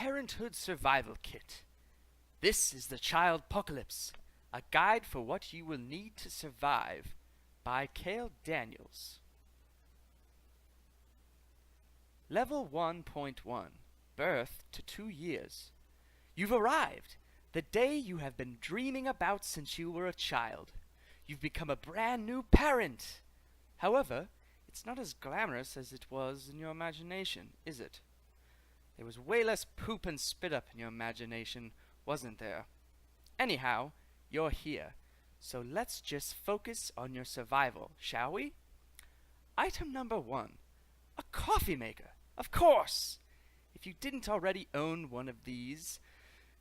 Parenthood Survival Kit. This is the Childpocalypse, a guide for what you will need to survive by Cale Daniels. Level 1.1, Birth to 2 years. You've arrived, the day you have been dreaming about since you were a child. You've become a brand new parent. However, it's not as glamorous as it was in your imagination, is it? There was way less poop and spit up in your imagination, wasn't there? Anyhow, you're here, so let's just focus on your survival, shall we? Item number 1, a coffee maker, of course! If you didn't already own one of these,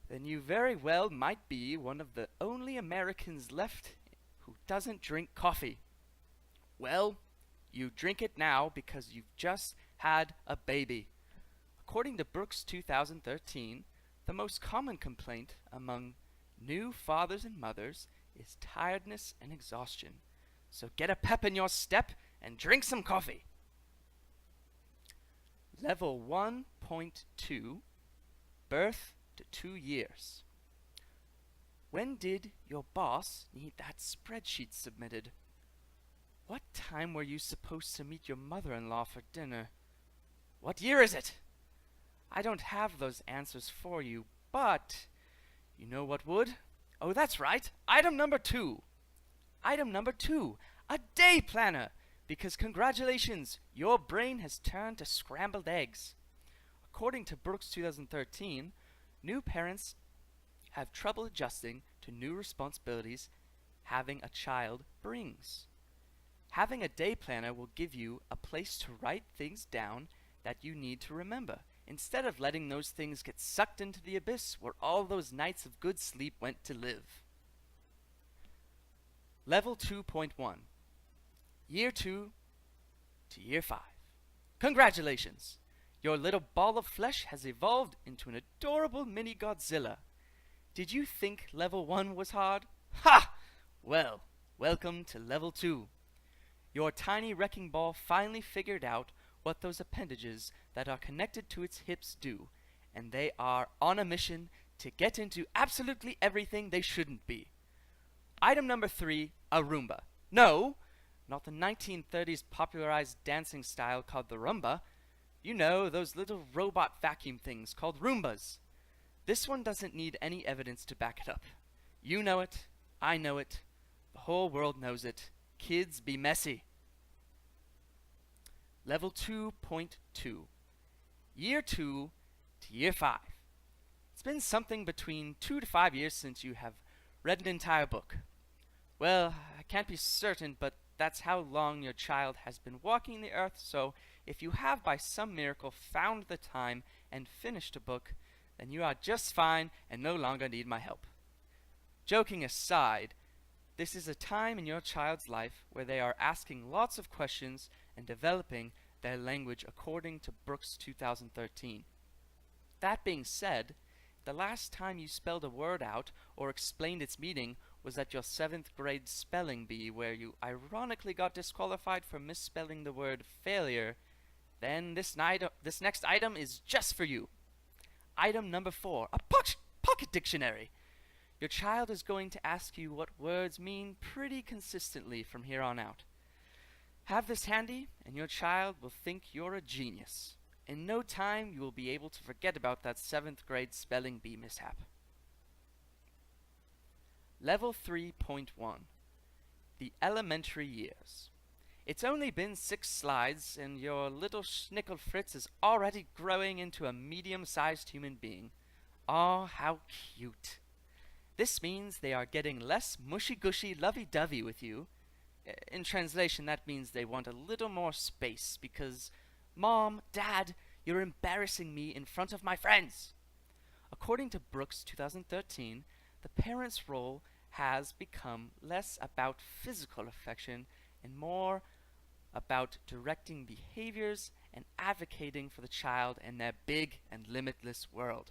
then you very well might be one of the only Americans left who doesn't drink coffee. Well, you drink it now because you've just had a baby. According to Brooks 2013, the most common complaint among new fathers and mothers is tiredness and exhaustion. So get a pep in your step and drink some coffee. Level 1.2, Birth to 2 years. When did your boss need that spreadsheet submitted? What time were you supposed to meet your mother-in-law for dinner? What year is it? I don't have those answers for you, but you know what would? Oh, that's right, item number 2. Item number 2, a day planner, because congratulations, your brain has turned to scrambled eggs. According to Brooks 2013, new parents have trouble adjusting to new responsibilities having a child brings. Having a day planner will give you a place to write things down that you need to remember, instead of letting those things get sucked into the abyss where all those nights of good sleep went to live. Level 2.1, Year 2 to Year 5. Congratulations! Your little ball of flesh has evolved into an adorable mini Godzilla. Did you think Level 1 was hard? Ha! Well, welcome to Level 2. Your tiny wrecking ball finally figured out what those appendages that are connected to its hips do, and they are on a mission to get into absolutely everything they shouldn't be. Item number 3, a Roomba. No, not the 1930s popularized dancing style called the Roomba. You know, those little robot vacuum things called Roombas. This one doesn't need any evidence to back it up. You know it, I know it, the whole world knows it. Kids be messy. Level 2.2, Year 2 to Year 5. It's been something between 2 to 5 years since you have read an entire book. Well, I can't be certain, but that's how long your child has been walking the earth, so if you have by some miracle found the time and finished a book, then you are just fine and no longer need my help. Joking aside, this is a time in your child's life where they are asking lots of questions and developing their language according to Brooks 2013. That being said, the last time you spelled a word out or explained its meaning was at your 7th grade spelling bee, where you ironically got disqualified for misspelling the word failure, then this next item is just for you. Item number 4, a pocket dictionary. Your child is going to ask you what words mean pretty consistently from here on out. Have this handy, and your child will think you're a genius. In no time, you will be able to forget about that 7th grade spelling bee mishap. Level 3.1, the elementary years. It's only been 6 slides, and your little Schnickel Fritz is already growing into a medium-sized human being. Aw, how cute. This means they are getting less mushy-gushy lovey-dovey with you. In translation, that means they want a little more space because, Mom, Dad, you're embarrassing me in front of my friends. According to Brooks 2013, the parent's role has become less about physical affection and more about directing behaviors and advocating for the child in their big and limitless world.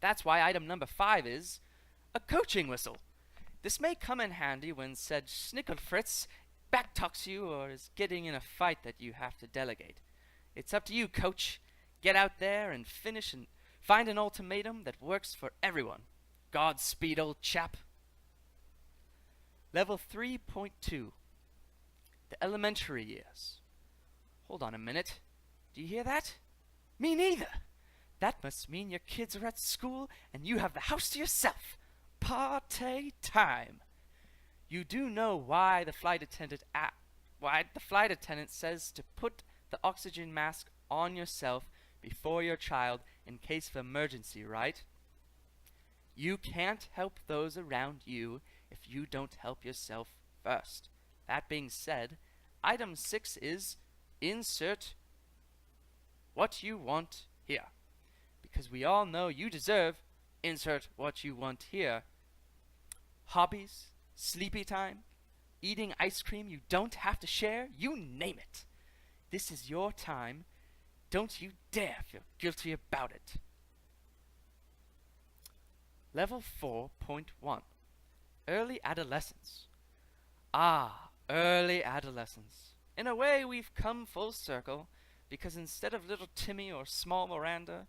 That's why item number 5 is a coaching whistle. This may come in handy when said Schnickelfritz backtalks you or is getting in a fight that you have to delegate. It's up to you, coach. Get out there and finish Find an ultimatum that works for everyone. Godspeed, old chap. Level 3.2. The elementary years. Hold on a minute. Do you hear that? Me neither. That must mean your kids are at school and you have the house to yourself. Party time. You do know why the flight attendant says to put the oxygen mask on yourself before your child in case of emergency, right? You can't help those around you if you don't help yourself first. That being said, item 6 is insert what you want here. Because we all know you deserve insert what you want here. Hobbies, sleepy time, eating ice cream you don't have to share, you name it. This is your time. Don't you dare feel guilty about it. Level 4.1. Early adolescence. Early adolescence. In a way, we've come full circle, because instead of little Timmy or small Miranda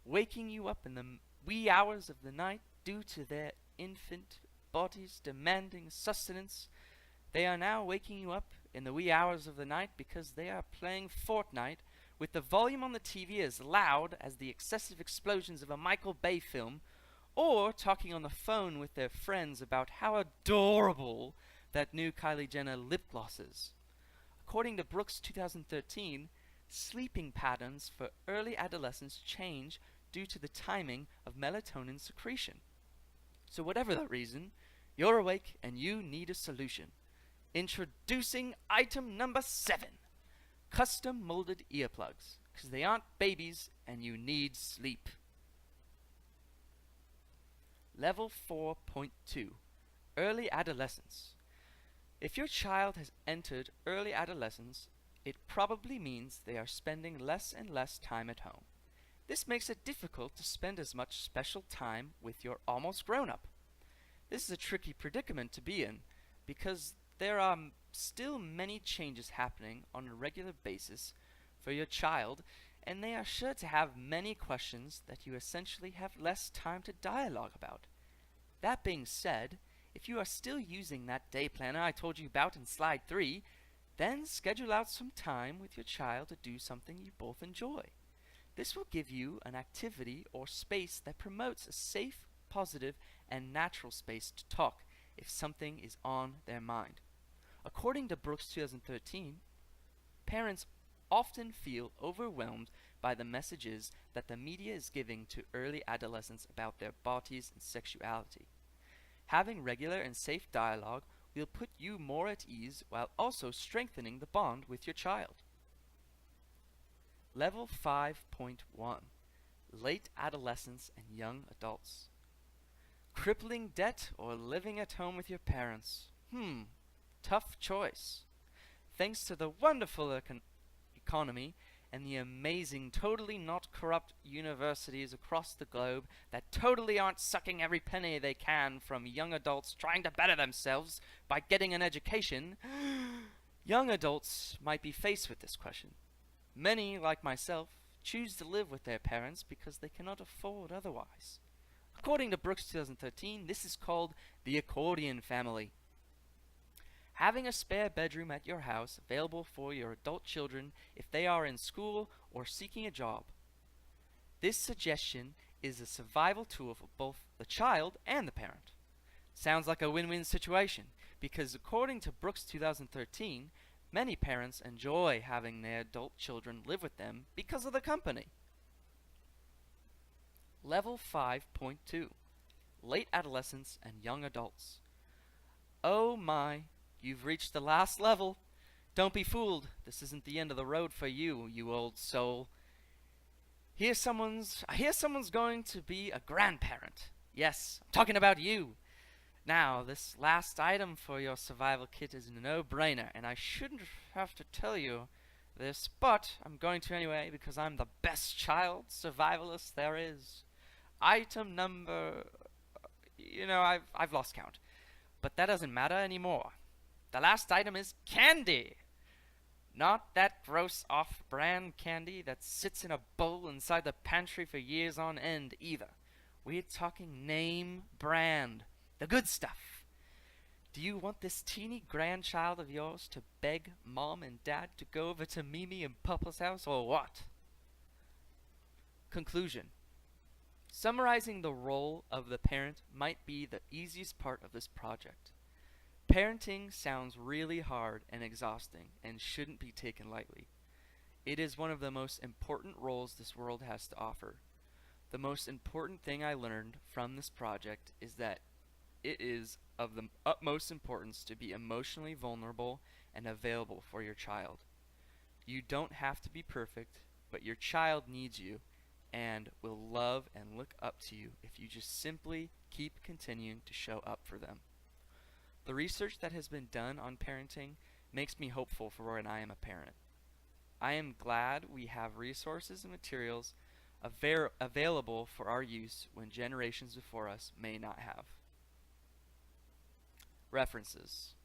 waking you up in the wee hours of the night due to their infant bodies demanding sustenance, they are now waking you up in the wee hours of the night because they are playing Fortnite with the volume on the TV as loud as the excessive explosions of a Michael Bay film, or talking on the phone with their friends about how adorable that new Kylie Jenner lip gloss is. According to Brooks 2013, sleeping patterns for early adolescents change due to the timing of melatonin secretion. So whatever the reason, you're awake and you need a solution. Introducing item number 7. Custom molded earplugs, because they aren't babies and you need sleep. Level 4.2. Early adolescence. If your child has entered early adolescence, it probably means they are spending less and less time at home. This makes it difficult to spend as much special time with your almost grown-up. This is a tricky predicament to be in, because there are still many changes happening on a regular basis for your child, and they are sure to have many questions that you essentially have less time to dialogue about. That being said, if you are still using that day planner I told you about in slide 3, then schedule out some time with your child to do something you both enjoy. This will give you an activity or space that promotes a safe, positive, and natural space to talk if something is on their mind. According to Brooks 2013, parents often feel overwhelmed by the messages that the media is giving to early adolescents about their bodies and sexuality. Having regular and safe dialogue will put you more at ease while also strengthening the bond with your child. Level 5.1. Late adolescents and young adults. Crippling debt or living at home with your parents? Tough choice. Thanks to the wonderful economy and the amazing, totally not corrupt universities across the globe that totally aren't sucking every penny they can from young adults trying to better themselves by getting an education, young adults might be faced with this question. Many, like myself, choose to live with their parents because they cannot afford otherwise. According to Brooks 2013, this is called the accordion family. Having a spare bedroom at your house available for your adult children if they are in school or seeking a job. This suggestion is a survival tool for both the child and the parent. Sounds like a win-win situation, because according to Brooks 2013, many parents enjoy having their adult children live with them because of the company. Level 5.2. Late adolescents and young adults. Oh my, you've reached the last level. Don't be fooled. This isn't the end of the road for you, you old soul. I hear someone's going to be a grandparent. Yes, I'm talking about you. Now, this last item for your survival kit is a no-brainer, and I shouldn't have to tell you this, but I'm going to anyway because I'm the best child survivalist there is. Item number... I've lost count. But that doesn't matter anymore. The last item is candy. Not that gross off-brand candy that sits in a bowl inside the pantry for years on end, either. We're talking name brand. The good stuff. Do you want this teeny grandchild of yours to beg Mom and Dad to go over to Mimi and Papa's house, or what? Conclusion. Summarizing the role of the parent might be the easiest part of this project. Parenting sounds really hard and exhausting and shouldn't be taken lightly. It is one of the most important roles this world has to offer. The most important thing I learned from this project is that it is of the utmost importance to be emotionally vulnerable and available for your child. You don't have to be perfect, but your child needs you and will love and look up to you if you just simply keep continuing to show up for them. The research that has been done on parenting makes me hopeful for when I am a parent. I am glad we have resources and materials available for our use when generations before us may not have. References.